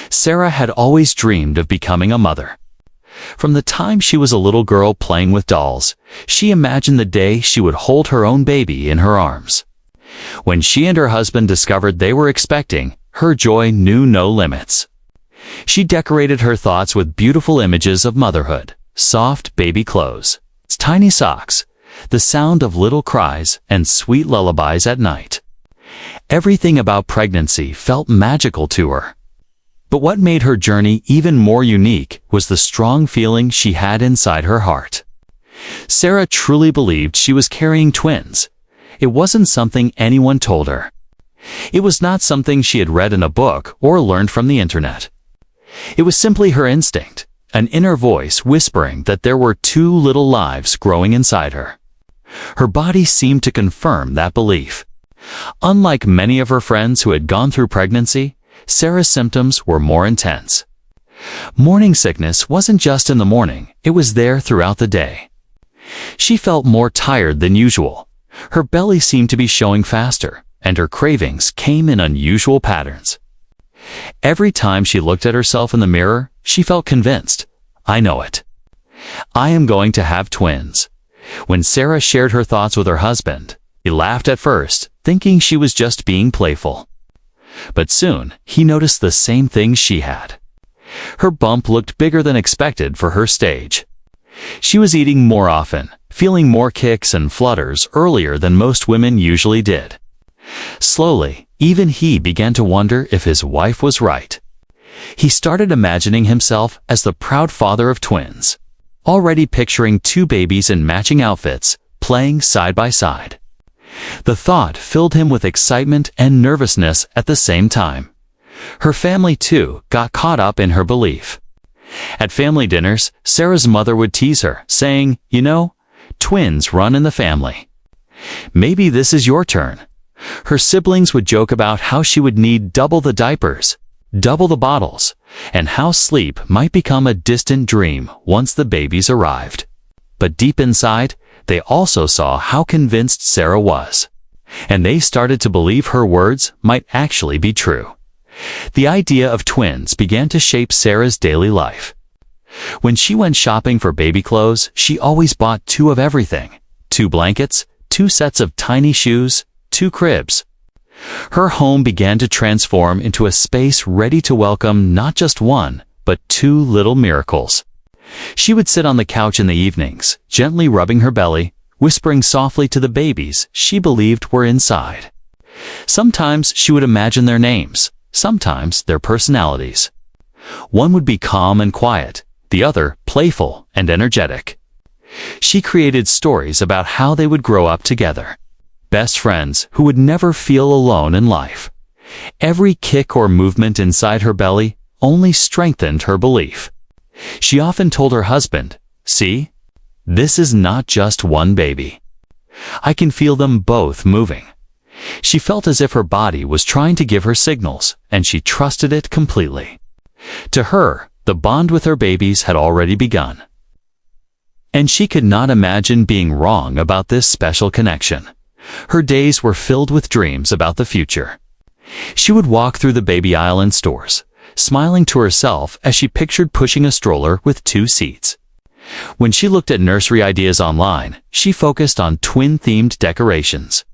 Sarah had always dreamed of becoming a mother. From the time she was a little girl playing with dolls, she imagined the day she would hold her own baby in her arms. When she and her husband discovered they were expecting, her joy knew no limits. She decorated her thoughts with beautiful images of motherhood, soft baby clothes, tiny socks, the sound of little cries, and sweet lullabies at night. Everything about pregnancy felt magical to her. But what made her journey even more unique was the strong feeling she had inside her heart. Sarah truly believed she was carrying twins. It wasn't something anyone told her. It was not something she had read in a book or learned from the internet. It was simply her instinct, an inner voice whispering that there were two little lives growing inside her. Her body seemed to confirm that belief. Unlike many of her friends who had gone through pregnancy, Sarah's symptoms were more intense. Morning sickness wasn't just in the morning, it was there throughout the day. She felt more tired than usual. Her belly seemed to be showing faster, and her cravings came in unusual patterns. Every time she looked at herself in the mirror, she felt convinced, I know it. I am going to have twins. When Sarah shared her thoughts with her husband, he laughed at first, thinking she was just being playful. But soon, he noticed the same things she had. Her bump looked bigger than expected for her stage. She was eating more often, feeling more kicks and flutters earlier than most women usually did. Slowly, even he began to wonder if his wife was right. He started imagining himself as the proud father of twins, already picturing two babies in matching outfits, playing side by side. The thought filled him with excitement and nervousness at the same time. Her family, too, got caught up in her belief. At family dinners, Sarah's mother would tease her, saying, "You know, twins run in the family. Maybe this is your turn." Her siblings would joke about how she would need double the diapers, double the bottles, and how sleep might become a distant dream once the babies arrived. But deep inside, they also saw how convinced Sarah was, and they started to believe her words might actually be true. The idea of twins began to shape Sarah's daily life. When she went shopping for baby clothes, she always bought two of everything: 2 blankets, 2 sets of tiny shoes, 2 cribs. Her home began to transform into a space ready to welcome not just one, but 2 little miracles. She would sit on the couch in the evenings, gently rubbing her belly, whispering softly to the babies she believed were inside. Sometimes she would imagine their names, sometimes their personalities. One would be calm and quiet, the other playful and energetic. She created stories about how they would grow up together. Best friends who would never feel alone in life. Every kick or movement inside her belly only strengthened her belief. She often told her husband, "See, this is not just one baby. I can feel them both moving." She felt as if her body was trying to give her signals, and she trusted it completely. To her, the bond with her babies had already begun. And she could not imagine being wrong about this special connection. Her days were filled with dreams about the future. She would walk through the baby aisle in stores, smiling to herself as she pictured pushing a stroller with 2 seats. When she looked at nursery ideas online, she focused on twin-themed decorations.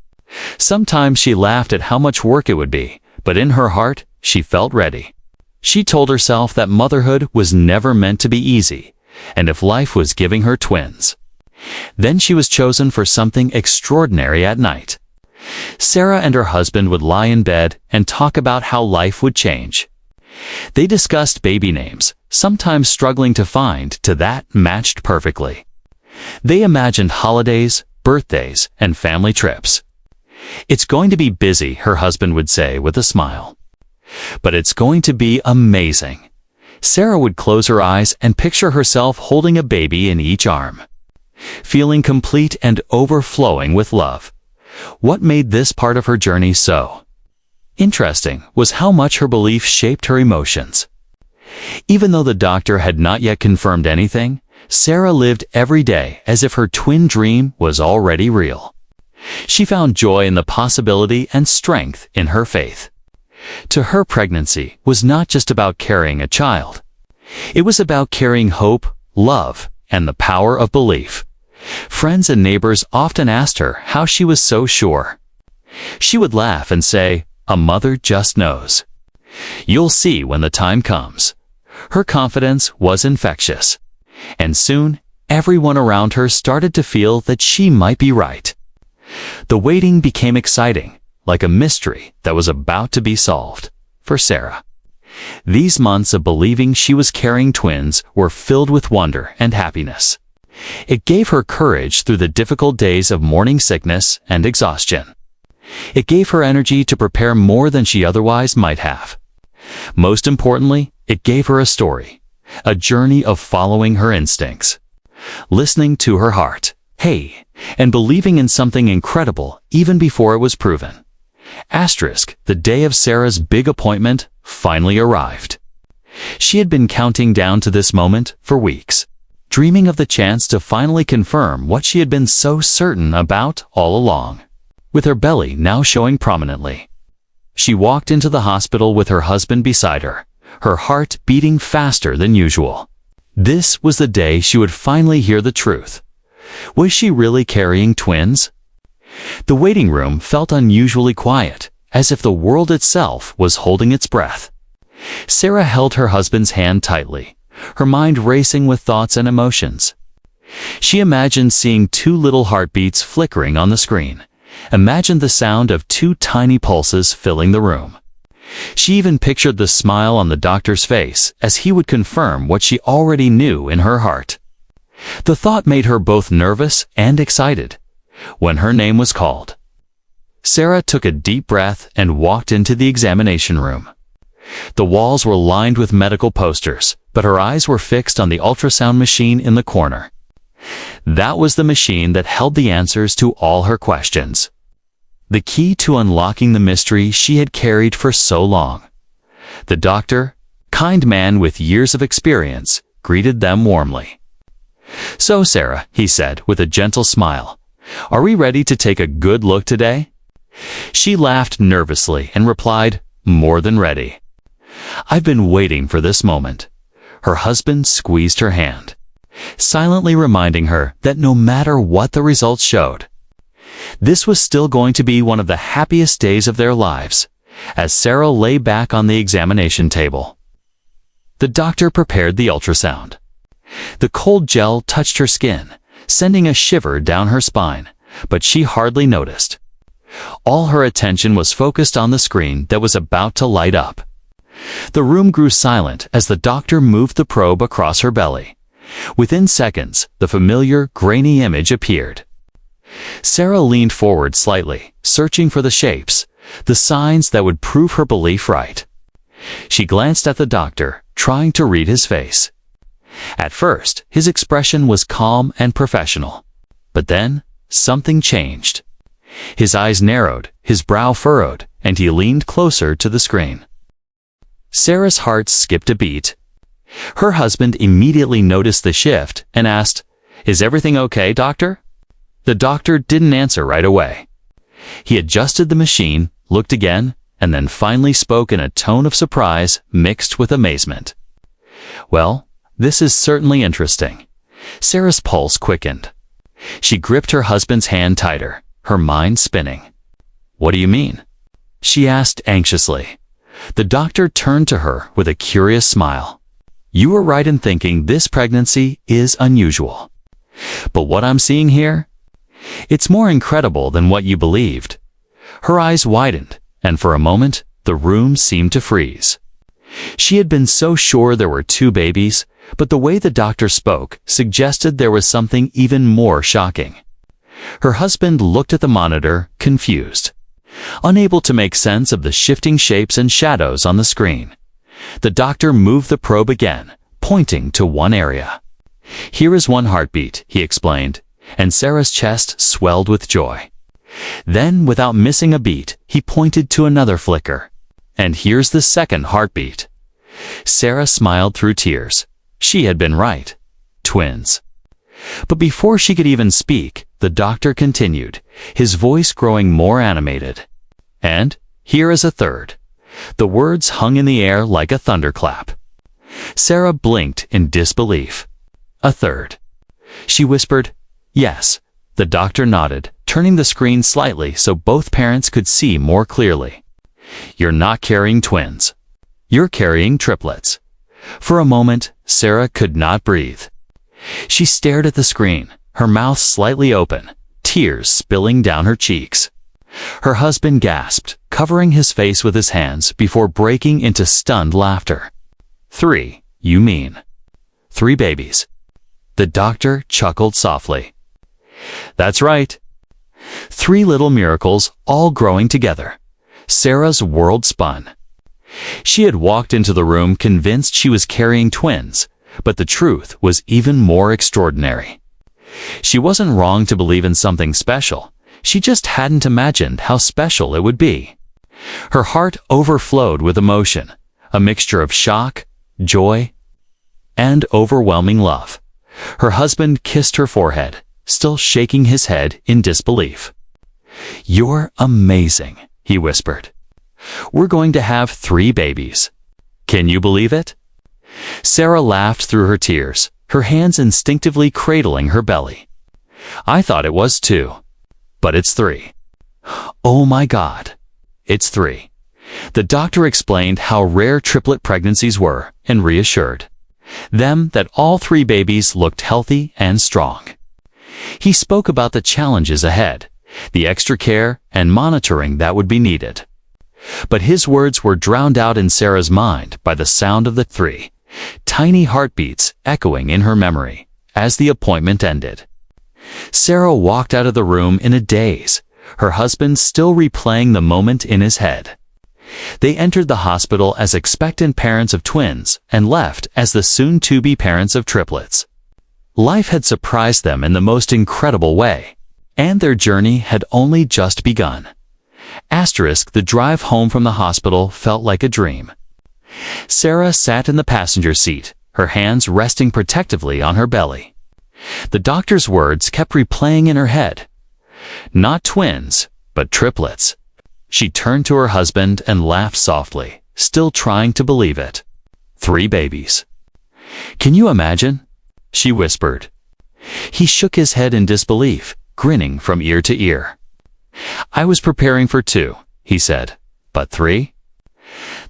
Sometimes she laughed at how much work it would be, but in her heart, she felt ready. She told herself that motherhood was never meant to be easy, and if life was giving her twins, then she was chosen for something extraordinary at night. Sarah and her husband would lie in bed and talk about how life would change. They discussed baby names, sometimes struggling to find that matched perfectly. They imagined holidays, birthdays, and family trips. "It's going to be busy," her husband would say with a smile. "But it's going to be amazing." Sarah would close her eyes and picture herself holding a baby in each arm, feeling complete and overflowing with love. What made this part of her journey so interesting was how much her belief shaped her emotions. Even though the doctor had not yet confirmed anything, Sarah lived every day as if her twin dream was already real. She found joy in the possibility and strength in her faith. To her, pregnancy was not just about carrying a child. It was about carrying hope, love, and the power of belief. Friends and neighbors often asked her how she was so sure. She would laugh and say, "A mother just knows. You'll see when the time comes." Her confidence was infectious. And soon, everyone around her started to feel that she might be right. The waiting became exciting, like a mystery that was about to be solved for Sarah. These months of believing she was carrying twins were filled with wonder and happiness. It gave her courage through the difficult days of morning sickness and exhaustion. It gave her energy to prepare more than she otherwise might have. Most importantly, it gave her a story, a journey of following her instincts, listening to her heart, and believing in something incredible even before it was proven. The day of Sarah's big appointment finally arrived. She had been counting down to this moment for weeks, dreaming of the chance to finally confirm what she had been so certain about all along. With her belly now showing prominently, she walked into the hospital with her husband beside her, her heart beating faster than usual. This was the day she would finally hear the truth. Was she really carrying twins? The waiting room felt unusually quiet, as if the world itself was holding its breath. Sarah held her husband's hand tightly, her mind racing with thoughts and emotions. She imagined seeing two little heartbeats flickering on the screen, imagined the sound of two tiny pulses filling the room. She even pictured the smile on the doctor's face as he would confirm what she already knew in her heart. The thought made her both nervous and excited. When her name was called, Sarah took a deep breath and walked into the examination room. The walls were lined with medical posters, but her eyes were fixed on the ultrasound machine in the corner. That was the machine that held the answers to all her questions. The key to unlocking the mystery she had carried for so long. The doctor, kind man with years of experience, greeted them warmly. "So, Sarah," he said with a gentle smile, "are we ready to take a good look today?" She laughed nervously and replied, "More than ready. I've been waiting for this moment." Her husband squeezed her hand, silently reminding her that no matter what the results showed, this was still going to be one of the happiest days of their lives. As Sarah lay back on the examination table, the doctor prepared the ultrasound. The cold gel touched her skin, sending a shiver down her spine, but she hardly noticed. All her attention was focused on the screen that was about to light up. The room grew silent as the doctor moved the probe across her belly. Within seconds, the familiar, grainy image appeared. Sarah leaned forward slightly, searching for the shapes, the signs that would prove her belief right. She glanced at the doctor, trying to read his face. At first, his expression was calm and professional. But then, something changed. His eyes narrowed, his brow furrowed, and he leaned closer to the screen. Sarah's heart skipped a beat. Her husband immediately noticed the shift and asked, "Is everything okay, doctor?" The doctor didn't answer right away. He adjusted the machine, looked again, and then finally spoke in a tone of surprise mixed with amazement. "Well, this is certainly interesting." Sarah's pulse quickened. She gripped her husband's hand tighter, her mind spinning. "What do you mean?" she asked anxiously. The doctor turned to her with a curious smile. "You were right in thinking this pregnancy is unusual. But what I'm seeing here? It's more incredible than what you believed." Her eyes widened, and for a moment, the room seemed to freeze. She had been so sure there were two babies, but the way the doctor spoke suggested there was something even more shocking. Her husband looked at the monitor, confused, unable to make sense of the shifting shapes and shadows on the screen. The doctor moved the probe again, pointing to one area. "Here is one heartbeat," he explained, and Sarah's chest swelled with joy. Then, without missing a beat, he pointed to another flicker. "And here's the second heartbeat." Sarah smiled through tears. She had been right. Twins. But before she could even speak, the doctor continued, his voice growing more animated. "And here is a third." The words hung in the air like a thunderclap. Sarah blinked in disbelief. A third. She whispered, "Yes." The doctor nodded, turning the screen slightly so both parents could see more clearly. "You're not carrying twins. You're carrying triplets." For a moment, Sarah could not breathe. She stared at the screen, her mouth slightly open, tears spilling down her cheeks. Her husband gasped, covering his face with his hands before breaking into stunned laughter. "3, you mean? 3 babies." The doctor chuckled softly. "That's right. 3 little miracles all growing together." Sarah's world spun. She had walked into the room convinced she was carrying twins, but the truth was even more extraordinary. She wasn't wrong to believe in something special. She just hadn't imagined how special it would be. Her heart overflowed with emotion, a mixture of shock, joy, and overwhelming love. Her husband kissed her forehead, still shaking his head in disbelief. "You're amazing," he whispered. "We're going to have 3 babies. Can you believe it?" Sarah laughed through her tears, her hands instinctively cradling her belly. "I thought it was 2. But it's 3. Oh my God. It's 3. The doctor explained how rare triplet pregnancies were and reassured them that all 3 babies looked healthy and strong. He spoke about the challenges ahead, the extra care and monitoring that would be needed. But his words were drowned out in Sarah's mind by the sound of the 3 tiny heartbeats echoing in her memory as the appointment ended. Sarah walked out of the room in a daze, her husband still replaying the moment in his head. They entered the hospital as expectant parents of twins and left as the soon-to-be parents of triplets. Life had surprised them in the most incredible way, and their journey had only just begun. The drive home from the hospital felt like a dream. Sarah sat in the passenger seat, her hands resting protectively on her belly. The doctor's words kept replaying in her head. Not twins, but triplets. She turned to her husband and laughed softly, still trying to believe it. 3 babies. "Can you imagine?" she whispered. He shook his head in disbelief, grinning from ear to ear. "I was preparing for 2, he said. "But 3?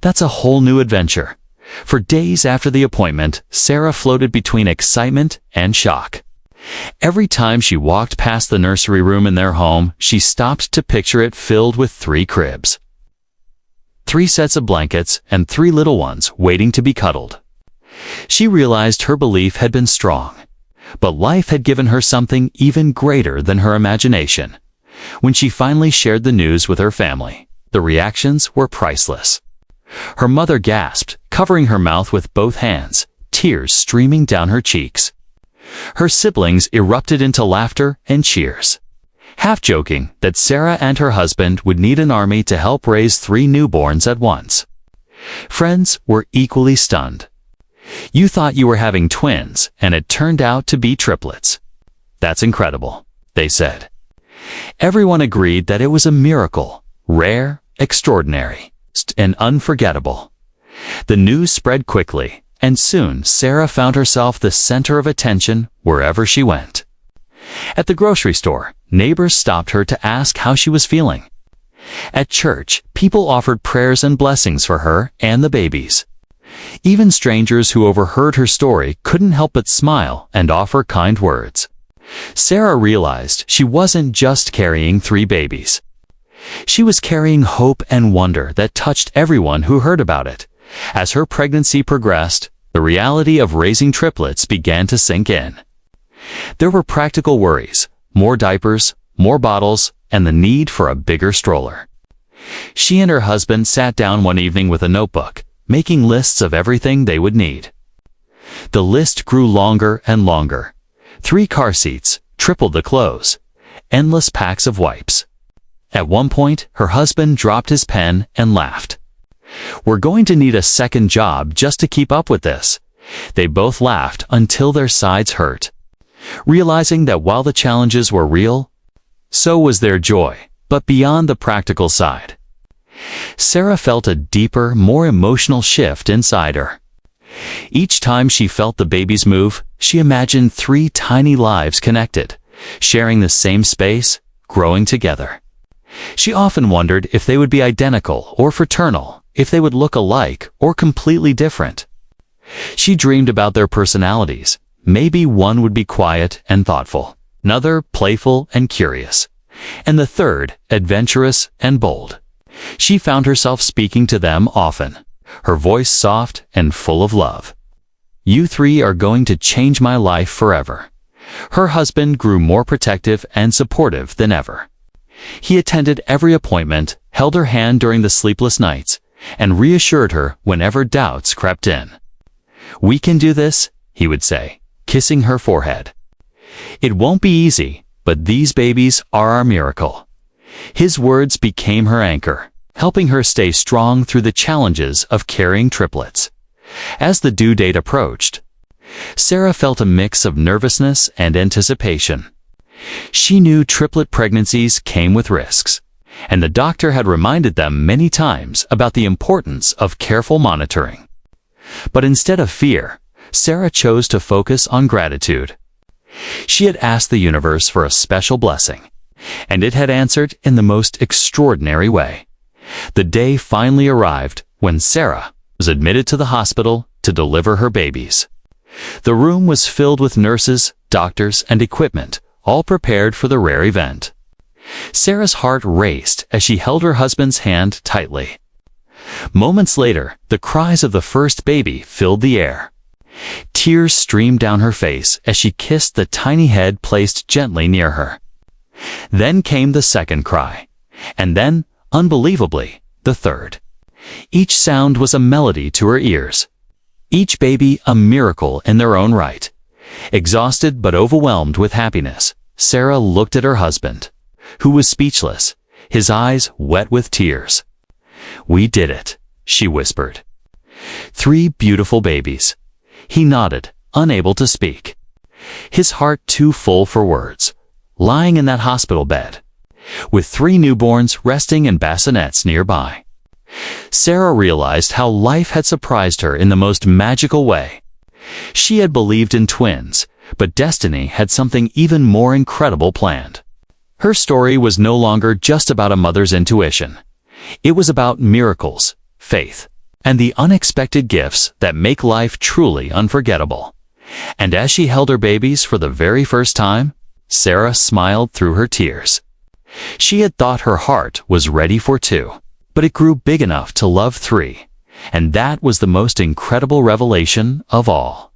That's a whole new adventure." For days after the appointment, Sarah floated between excitement and shock. Every time she walked past the nursery room in their home, she stopped to picture it filled with 3 cribs. 3 sets of blankets and 3 little ones waiting to be cuddled. She realized her belief had been strong, but life had given her something even greater than her imagination. When she finally shared the news with her family, the reactions were priceless. Her mother gasped, covering her mouth with both hands, tears streaming down her cheeks. Her siblings erupted into laughter and cheers, half joking that Sarah and her husband would need an army to help raise 3 newborns at once. Friends were equally stunned. "You thought you were having twins, and it turned out to be triplets. That's incredible," they said. Everyone agreed that it was a miracle, rare, extraordinary, and unforgettable. The news spread quickly, and soon Sarah found herself the center of attention wherever she went. At the grocery store, neighbors stopped her to ask how she was feeling. At church, people offered prayers and blessings for her and the babies. Even strangers who overheard her story couldn't help but smile and offer kind words. Sarah realized she wasn't just carrying 3 babies. She was carrying hope and wonder that touched everyone who heard about it. As her pregnancy progressed, the reality of raising triplets began to sink in. There were practical worries, more diapers, more bottles, and the need for a bigger stroller. She and her husband sat down one evening with a notebook, making lists of everything they would need. The list grew longer and longer. 3 car seats, triple the clothes, endless packs of wipes. At one point, her husband dropped his pen and laughed. "We're going to need a second job just to keep up with this." They both laughed until their sides hurt, realizing that while the challenges were real, so was their joy, but beyond the practical side. Sarah felt a deeper, more emotional shift inside her. Each time she felt the babies move, she imagined 3 tiny lives connected, sharing the same space, growing together. She often wondered if they would be identical or fraternal, if they would look alike or completely different. She dreamed about their personalities. Maybe one would be quiet and thoughtful, another playful and curious, and the third adventurous and bold. She found herself speaking to them often, her voice soft and full of love. "You 3 are going to change my life forever." Her husband grew more protective and supportive than ever. He attended every appointment, held her hand during the sleepless nights, and reassured her whenever doubts crept in. "We can do this," he would say, kissing her forehead. "It won't be easy, but these babies are our miracle." His words became her anchor, helping her stay strong through the challenges of carrying triplets. As the due date approached, Sarah felt a mix of nervousness and anticipation. She knew triplet pregnancies came with risks, and the doctor had reminded them many times about the importance of careful monitoring. But instead of fear, Sarah chose to focus on gratitude. She had asked the universe for a special blessing, and it had answered in the most extraordinary way. The day finally arrived when Sarah was admitted to the hospital to deliver her babies. The room was filled with nurses, doctors, and equipment, all prepared for the rare event. Sarah's heart raced as she held her husband's hand tightly. Moments later, the cries of the first baby filled the air. Tears streamed down her face as she kissed the tiny head placed gently near her. Then came the second cry, and then, unbelievably, the third. Each sound was a melody to her ears. Each baby a miracle in their own right. Exhausted but overwhelmed with happiness, Sarah looked at her husband, who was speechless, his eyes wet with tears. "We did it," she whispered. 3 beautiful babies. He nodded, unable to speak. His heart too full for words, lying in that hospital bed, with 3 newborns resting in bassinets nearby. Sarah realized how life had surprised her in the most magical way. She had believed in twins, but destiny had something even more incredible planned. Her story was no longer just about a mother's intuition. It was about miracles, faith, and the unexpected gifts that make life truly unforgettable. And as she held her babies for the very first time, Sarah smiled through her tears. She had thought her heart was ready for 2, but it grew big enough to love 3, and that was the most incredible revelation of all.